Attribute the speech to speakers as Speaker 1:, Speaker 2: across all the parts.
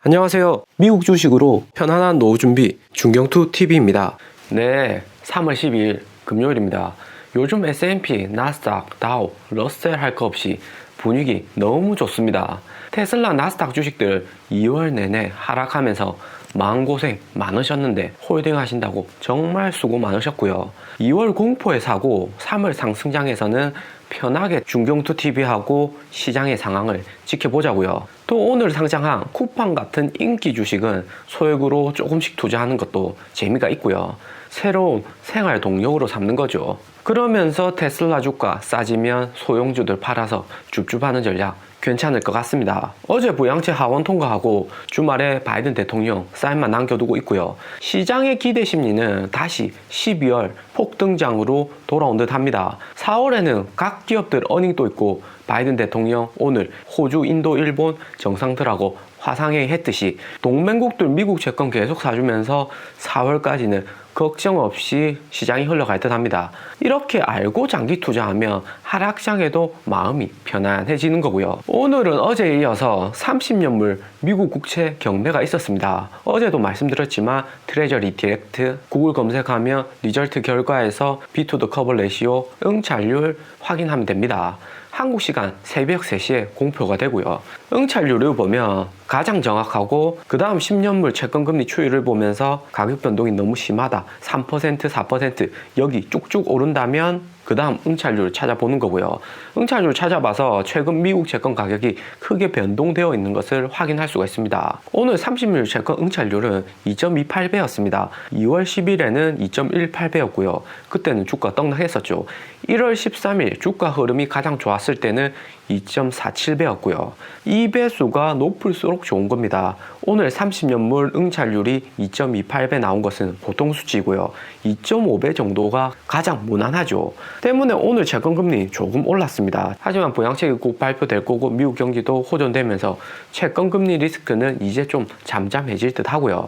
Speaker 1: 안녕하세요. 미국 주식으로 편안한 노후 준비 중경투 TV입니다. 네, 3월 12일 금요일입니다. 요즘 S&P, 나스닥, 다우, 러셀 할 거 없이 분위기 너무 좋습니다. 테슬라, 나스닥 주식들 2월 내내 하락하면서 마음고생 많으셨는데 홀딩 하신다고 정말 수고 많으셨고요. 2월 공포에 사고 3월 상승장에서는 편하게 중경투 TV하고 시장의 상황을 지켜보자고요. 또 오늘 상장한 쿠팡 같은 인기 주식은 소액으로 조금씩 투자하는 것도 재미가 있고요. 새로운 생활 동력으로 삼는 거죠. 그러면서 테슬라 주가 싸지면 소형주들 팔아서 줍줍하는 전략 괜찮을 것 같습니다. 어제 부양체 하원 통과하고 주말에 바이든 대통령 사인만 남겨두고 있고요. 시장의 기대 심리는 다시 12월 폭등장으로 돌아온 듯 합니다. 4월에는 각 기업들 어닝도 있고 바이든 대통령 오늘 호주, 인도, 일본 정상들하고 화상회의 했듯이 동맹국들 미국 채권 계속 사주면서 4월까지는 걱정 없이 시장이 흘러갈 듯 합니다. 이렇게 알고 장기 투자하면 하락장에도 마음이 편안해지는 거고요. 오늘은 어제에 이어서 30년물 미국 국채 경매가 있었습니다. 어제도 말씀드렸지만 트레저리 디렉트 구글 검색하면 리절트 결과에서 B2 커버 레시오 응찰률 확인하면 됩니다. 한국 시간 새벽 3시에 공표가 되고요. 응찰률을 보면 가장 정확하고 그 다음 10년물 채권금리 추이를 보면서 가격 변동이 너무 심하다. 3%, 4% 여기 쭉쭉 오른다면 그 다음 응찰률을 찾아보는 거고요. 응찰률 찾아봐서 최근 미국 채권 가격이 크게 변동되어 있는 것을 확인할 수가 있습니다. 오늘 30일 채권 응찰률은 2.28배였습니다. 2월 10일에는 2.18배였고요. 그때는 주가 떡락했었죠. 1월 13일 주가 흐름이 가장 좋았을 때는 2.47배였고요. 이 배수가 높을수록 좋은 겁니다. 오늘 30년물 응찰률이 2.28배 나온 것은 보통 수치이고요. 2.5배 정도가 가장 무난하죠. 때문에 오늘 채권금리 조금 올랐습니다. 하지만 부양책이 곧 발표될 거고 미국 경기도 호전되면서 채권금리 리스크는 이제 좀 잠잠해질 듯 하고요.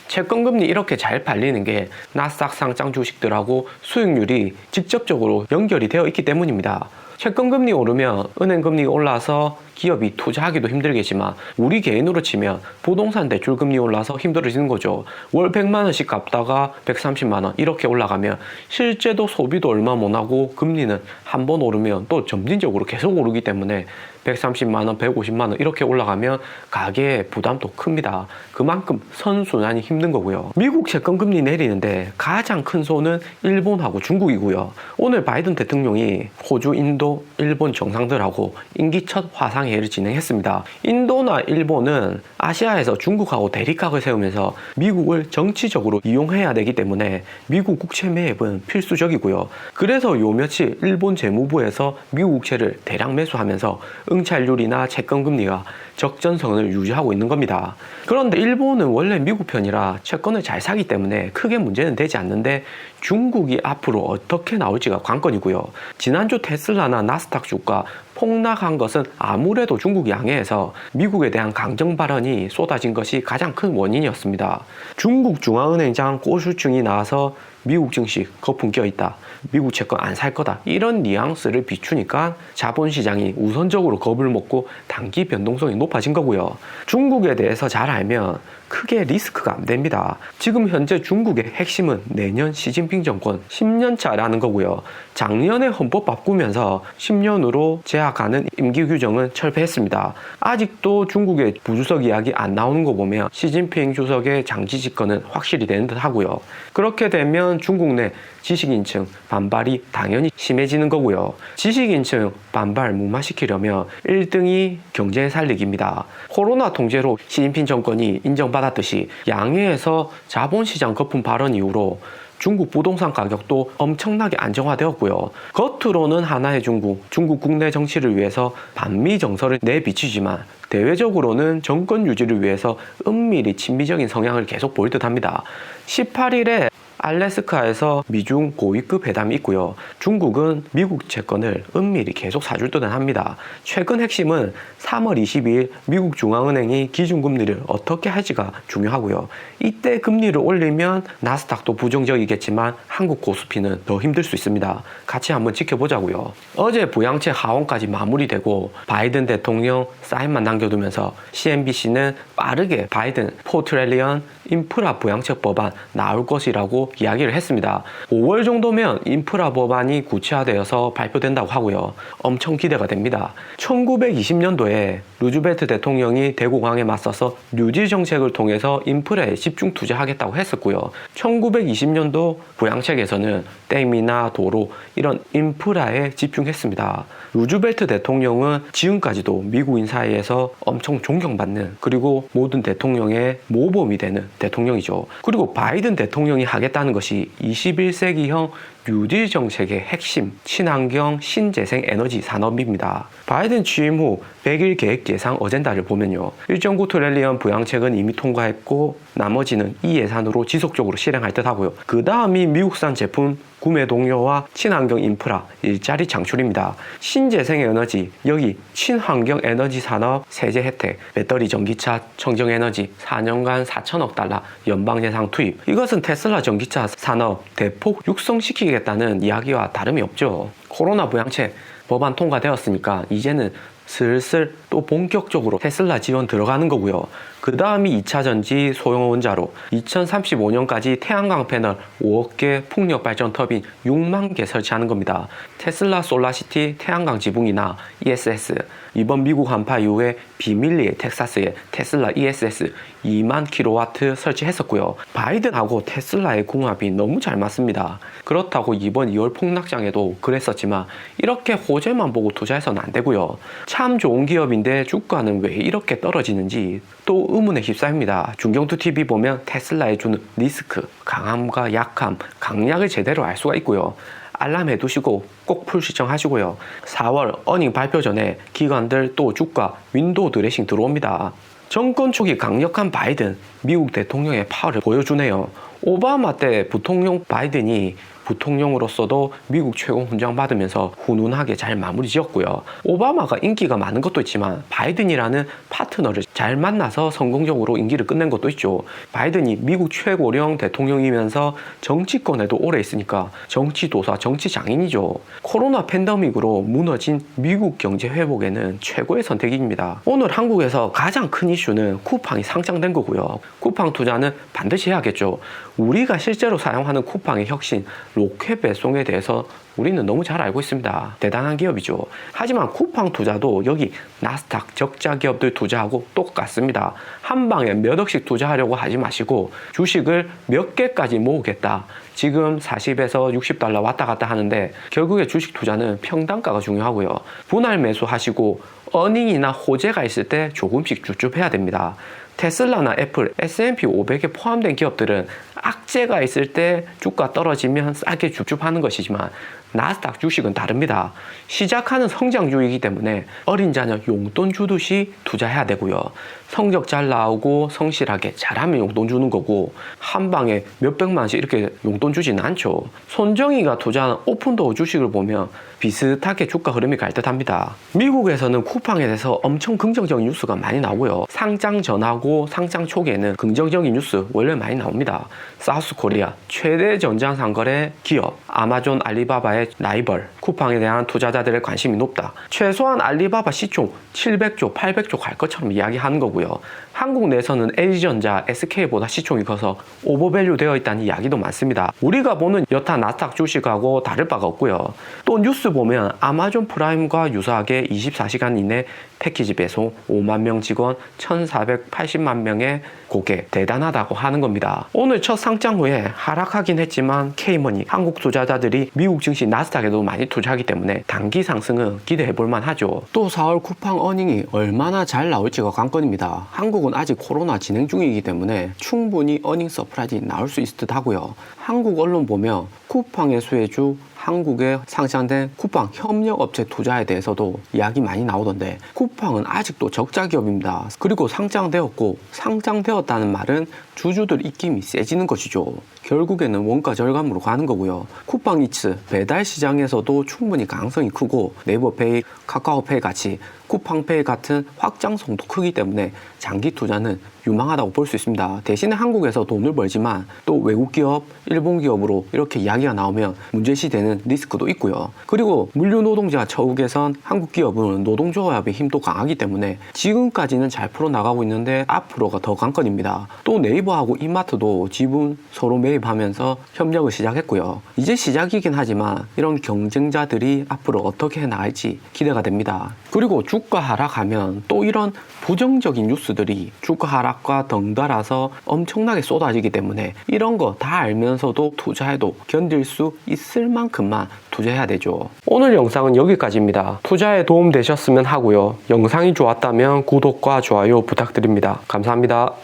Speaker 1: 채권금리 이렇게 잘 팔리는 게 나스닥 상장 주식들하고 수익률이 직접적으로 연결이 되어 있기 때문입니다. 채권금리 오르면 은행금리 올라서 기업이 투자하기도 힘들겠지만 우리 개인으로 치면 부동산 대출금리 올라서 힘들어지는 거죠. 월 100만원씩 갚다가 130만원 이렇게 올라가면 실제도 소비도 얼마 못하고 금리는 한 번 오르면 또 점진적으로 계속 오르기 때문에 130만원, 150만원 이렇게 올라가면 가계의 부담도 큽니다. 그만큼 선순환이 힘든 거고요. 미국 채권금리 내리는데 가장 큰 손은 일본하고 중국이고요. 오늘 바이든 대통령이 호주, 인도, 일본 정상들하고 임기 첫 화상회의를 진행했습니다. 인도나 일본은 아시아에서 중국하고 대립각을 세우면서 미국을 정치적으로 이용해야 되기 때문에 미국 국채 매입은 필수적이고요. 그래서 요 며칠 일본 재무부에서 미국 국채를 대량 매수하면서 응찰률이나 채권금리가 적전선을 유지하고 있는 겁니다. 그런데 일본은 원래 미국 편이라 채권을 잘 사기 때문에 크게 문제는 되지 않는데 중국이 앞으로 어떻게 나올지가 관건이고요. 지난주 테슬라나 나스닥 주가 폭락한 것은 아무래도 중국 양해에서 미국에 대한 강정 발언이 쏟아진 것이 가장 큰 원인이었습니다. 중국 중앙은행장 꼬슈증이 나와서 미국 증시 거품 껴있다. 미국 채권 안 살 거다. 이런 뉘앙스를 비추니까 자본시장이 우선적으로 겁을 먹고 단기 변동성이 높아진 거고요. 중국에 대해서 잘 알면 크게 리스크가 안 됩니다. 지금 현재 중국의 핵심은 내년 시진핑 정권 10년차라는 거고요. 작년에 헌법 바꾸면서 10년으로 제약하는 임기 규정은 철폐했습니다. 아직도 중국의 부주석 이야기 안 나오는 거 보면 시진핑 주석의 장기 집권은 확실히 되는 듯 하고요. 그렇게 되면 중국 내 지식인층 반발이 당연히 심해지는 거고요. 지식인층 반발 무마시키려면 1등이 경제 살리기입니다. 코로나 통제로 시진핑 정권이 인정받았듯이 양해에서 자본시장 거품 발언 이후로 중국 부동산 가격도 엄청나게 안정화되었고요. 겉으로는 하나의 중국 국내 정치를 위해서 반미 정서를 내비치지만 대외적으로는 정권 유지를 위해서 은밀히 친미적인 성향을 계속 보일 듯합니다. 18일에 알래스카에서 미중 고위급 회담이 있고요. 중국은 미국 채권을 은밀히 계속 사줄 듯은 합니다. 최근 핵심은 3월 22일 미국 중앙은행이 기준금리를 어떻게 할지가 중요하고요. 이때 금리를 올리면 나스닥도 부정적이겠지만 한국 코스피는 더 힘들 수 있습니다. 같이 한번 지켜보자고요. 어제 부양책 하원까지 마무리되고 바이든 대통령 사인만 남겨두면서 CNBC는 빠르게 바이든 4트릴리언 인프라 부양책 법안 나올 것이라고 이야기를 했습니다. 5월 정도면 인프라 법안이 구체화되어서 발표된다고 하고요. 엄청 기대가 됩니다. 1920년도에 루즈벨트 대통령이 대공황에 맞서서 뉴딜 정책을 통해서 인프라에 집중 투자하겠다고 했었고요. 1920년도 부양책에서는 댐이나 도로 이런 인프라에 집중했습니다. 루즈벨트 대통령은 지금까지도 미국인 사이에서 엄청 존경받는 그리고 모든 대통령의 모범이 되는 대통령이죠. 그리고 바이든 대통령이 하겠다는 것이 21세기형 뉴딜 정책의 핵심, 친환경, 신재생 에너지 산업입니다. 바이든 취임 후 100일 계획 예상 어젠다를 보면요. 1.9 트릴리언 부양책은 이미 통과했고 나머지는 이 예산으로 지속적으로 실행할 듯 하고요. 그 다음이 미국산 제품 구매 동료와 친환경 인프라, 일자리 창출입니다. 신재생 에너지, 여기 친환경 에너지 산업, 세제 혜택, 배터리 전기차, 청정에너지 4년간 4천억 달러 연방 예산 투입. 이것은 테슬라 전기차 산업 대폭 육성시키겠다는 이야기와 다름이 없죠. 코로나 부양책 법안 통과되었으니까 이제는 슬슬 또 본격적으로 테슬라 지원 들어가는 거고요. 그 다음이 2차 전지 소형 원자로 2035년까지 태양광 패널 5억 개, 풍력 발전 터빈 6만 개 설치하는 겁니다. 테슬라 솔라시티 태양광 지붕이나 ESS, 이번 미국 한파 이후에 비밀리에 텍사스에 테슬라 ESS 2만 킬로와트 설치했었고요. 바이든하고 테슬라의 궁합이 너무 잘 맞습니다. 그렇다고 이번 2월 폭락장에도 그랬었지만 이렇게 호재만 보고 투자해서는 안 되고요. 참 좋은 기업인데 주가는 왜 이렇게 떨어지는지 또 의문에 휩싸입니다. 중경투TV 보면 테슬라에 주는 리스크, 강함과 약함, 강약을 제대로 알 수가 있고요. 알람 해두시고 꼭 풀 시청하시고요. 4월 어닝 발표 전에 기관들 또 주가 윈도우 드레싱 들어옵니다. 정권 초기 강력한 바이든, 미국 대통령의 파워를 보여주네요. 오바마 때 부통령 바이든이 부통령으로서도 미국 최고 훈장 받으면서 훈훈하게 잘 마무리 지었고요. 오바마가 인기가 많은 것도 있지만 바이든이라는 파트너를 잘 만나서 성공적으로 임기를 끝낸 것도 있죠. 바이든이 미국 최고령 대통령이면서 정치권에도 오래 있으니까 정치도사, 정치장인이죠. 코로나 팬데믹으로 무너진 미국 경제 회복에는 최고의 선택입니다. 오늘 한국에서 가장 큰 이슈는 쿠팡이 상장된 거고요. 쿠팡 투자는 반드시 해야겠죠. 우리가 실제로 사용하는 쿠팡의 혁신, 로켓 배송에 대해서 우리는 너무 잘 알고 있습니다. 대단한 기업이죠. 하지만 쿠팡 투자도 여기 나스닥 적자 기업들 투자하고 똑같습니다. 한 방에 몇 억씩 투자하려고 하지 마시고 주식을 몇 개까지 모으겠다. 지금 40에서 60달러 왔다 갔다 하는데 결국에 주식 투자는 평단가가 중요하고요. 분할 매수하시고 어닝이나 호재가 있을 때 조금씩 쭈쭈해야 됩니다. 테슬라나 애플, S&P 500에 포함된 기업들은 악재가 있을 때 주가 떨어지면 싸게 줍줍하는 것이지만 나스닥 주식은 다릅니다. 시작하는 성장주이기 때문에 어린 자녀 용돈 주듯이 투자해야 되고요. 성적 잘 나오고 성실하게 잘하면 용돈 주는 거고 한 방에 몇백만 원씩 이렇게 용돈 주지는 않죠. 손정희가 투자한 오픈도어 주식을 보면 비슷하게 주가 흐름이 갈 듯합니다. 미국에서는 쿠팡에 대해서 엄청 긍정적인 뉴스가 많이 나오고요. 상장 전하고 상장 초기에는 긍정적인 뉴스 원래 많이 나옵니다. 사우스코리아 최대 전자상거래 기업 아마존 알리바바의 라이벌 쿠팡에 대한 투자자들의 관심이 높다. 최소한 알리바바 시총 700조 800조 갈 것처럼 이야기하는 거고요. 한국 내에서는 LG전자, SK보다 시총이 커서 오버밸류 되어 있다는 이야기도 많습니다. 우리가 보는 여타 나스닥 주식하고 다를 바가 없고요. 또 뉴스 보면 아마존 프라임과 유사하게 24시간 이내 패키지 배송 5만 명 직원 1480만 명의 고객 대단하다고 하는 겁니다. 오늘 첫 상장 후에 하락하긴 했지만 K머니 한국 투자자들이 미국 증시 나스닥에도 많이 투자하기 때문에 단기 상승은 기대해 볼만 하죠. 또 4월 쿠팡 어닝이 얼마나 잘 나올지가 관건입니다. 한국은 아직 코로나 진행 중이기 때문에 충분히 어닝 서프라이즈 나올 수 있을 듯 하고요. 한국 언론 보면 쿠팡의 수혜주 한국에 상장된 쿠팡 협력업체 투자에 대해서도 이야기 많이 나오던데, 쿠팡은 아직도 적자 기업입니다. 그리고 상장되었고, 상장되었다는 말은 주주들 입김이 세지는 것이죠. 결국에는 원가 절감으로 가는 거고요. 쿠팡이츠 배달 시장에서도 충분히 가능성이 크고, 네이버페이, 카카오페이 같이 쿠팡페이 같은 확장성도 크기 때문에 장기 투자는 유망하다고 볼 수 있습니다. 대신에 한국에서 돈을 벌지만 또 외국 기업, 일본 기업으로 이렇게 이야기가 나오면 문제시되는 리스크도 있고요. 그리고 물류 노동자 처우 개선, 한국 기업은 노동조합의 힘도 강하기 때문에 지금까지는 잘 풀어나가고 있는데 앞으로가 더 관건입니다. 또 네이버하고 이마트도 지분 서로 매입하면서 협력을 시작했고요. 이제 시작이긴 하지만 이런 경쟁자들이 앞으로 어떻게 나갈지 기대가 됩니다. 그리고 주가 하락하면 또 이런 부정적인 뉴스들이 주가 하락과 덩달아서 엄청나게 쏟아지기 때문에 이런 거 다 알면서도 투자해도 견딜 수 있을 만큼만 투자해야 되죠. 오늘 영상은 여기까지입니다. 투자에 도움 되셨으면 하고요. 영상이 좋았다면 구독과 좋아요 부탁드립니다. 감사합니다.